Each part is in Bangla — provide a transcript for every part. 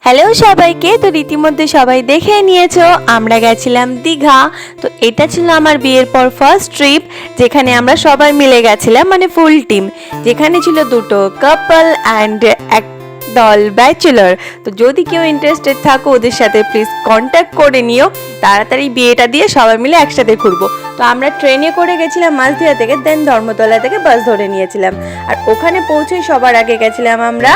হ্যালো সবাইকে। তো রীতিমধ্যে সবাই দেখে নিয়েছো আমরা গেছিলাম দীঘা। তো এটা ছিল আমার বিয়ের পর ফার্স্ট ট্রিপ, যেখানে আমরা সবাই মিলে গেছিলাম, মানে ফুল টিম। যেখানে ছিল দুটো কাপল অ্যান্ড এক দল ব্যাচেলর। তো যদি কেউ ইন্টারেস্টেড থাকো ওদের সাথে প্লিজ কন্ট্যাক্ট করে নিও, তাড়াতাড়ি বিয়েটা দিয়ে সবাই মিলে একসাথে ঘুরবো। তো আমরা ট্রেনে করে গেছিলাম মাঝদিয়া থেকে, দেন ধর্মতলা থেকে বাস ধরে নিয়েছিলাম। আর ওখানে পৌঁছে সবার আগে গেছিলাম আমরা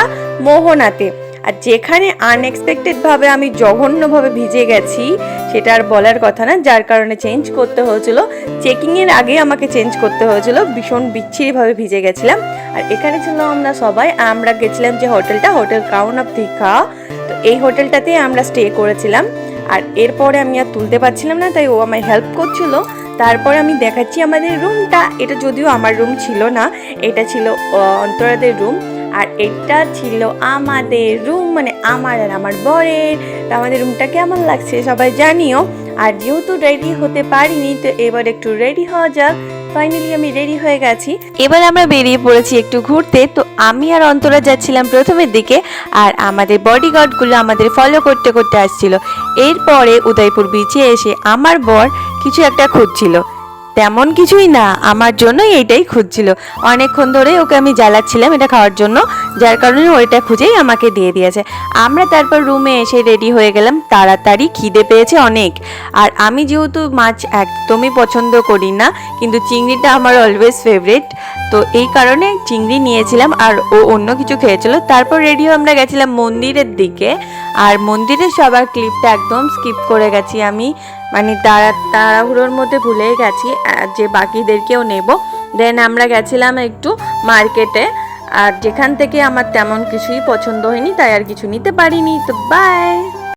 মোহনাতে। আর যেখানে আনএক্সপেক্টেডভাবে আমি জঘন্যভাবে ভিজে গেছি সেটা আর বলার কথা না, যার কারণে চেঞ্জ করতে হয়েছিল। চেকিংয়ের আগে আমাকে চেঞ্জ করতে হয়েছিল, ভীষণ বিচ্ছিরিভাবে ভিজে গেছিলাম। আর এখানে ছিল আমরা গেছিলাম যে হোটেলটা, হোটেল ক্রাউন অফ দীঘা। তো এই হোটেলটাতেই আমরা স্টে করেছিলাম। আর এরপরে আমি আর তুলতে পারছিলাম না, তাই ও আমায় হেল্প করছিল। তারপরে আমি দেখাচ্ছি আমাদের রুমটা। এটা যদিও আমার রুম ছিল না, এটা ছিল অন্তরাদের রুম। আর এটা ছিল আমাদের রুম, মানে আমার আর আমার বরের। তো আমাদের রুমটা কেমন লাগছে সবাই জানিও। আর যেহেতু রেডি হতে পারিনি, তো এবার একটু রেডি হওয়া যাক। ফাইনালি আমি রেডি হয়ে গেছি, এবার আমরা বেরিয়ে পড়েছি একটু ঘুরতে। তো আমি আর অন্তরা যাচ্ছিলাম প্রথমের দিকে, আর আমাদের বডিগার্ডগুলো আমাদের ফলো করতে করতে আসছিল। এরপরে উদয়পুর বিচে এসে আমার বর কিছু একটা খুঁজছিল, তেমন কিছুই না, আমার জন্যই এইটাই খুঁজছিল। অনেকক্ষণ ধরে ওকে আমি জ্বালাচ্ছিলাম এটা খাওয়ার জন্য, যার কারণে ওইটা খুঁজেই আমাকে দিয়ে দিয়েছে। আমরা তারপর রুমে এসে রেডি হয়ে গেলাম, তাড়াতাড়ি খিদে পেয়েছে অনেক। আর আমি যেহেতু মাছ একদমই পছন্দ করি না, কিন্তু চিংড়িটা আমার অলওয়েজ ফেভারিট, তো এই কারণে চিংড়ি নিয়েছিলাম আর ও অন্য কিছু খেয়েছিল। তারপর রেডি হয়ে আমরা গেছিলাম মন্দিরের দিকে। আর মন্দিরের সবার ক্লিপটা একদম স্কিপ করে গেছি আমি, মানে তাড়াহুড়োর মধ্যে ভুলেই গেছি যে বাকিদেরকেও নেব। দেন আমরা গেছিলাম একটু মার্কেটে, আর যেখান থেকে আমার তেমন কিছুই পছন্দ হয়নি, তাই আর কিছু নিতে পারিনি। তো বাই।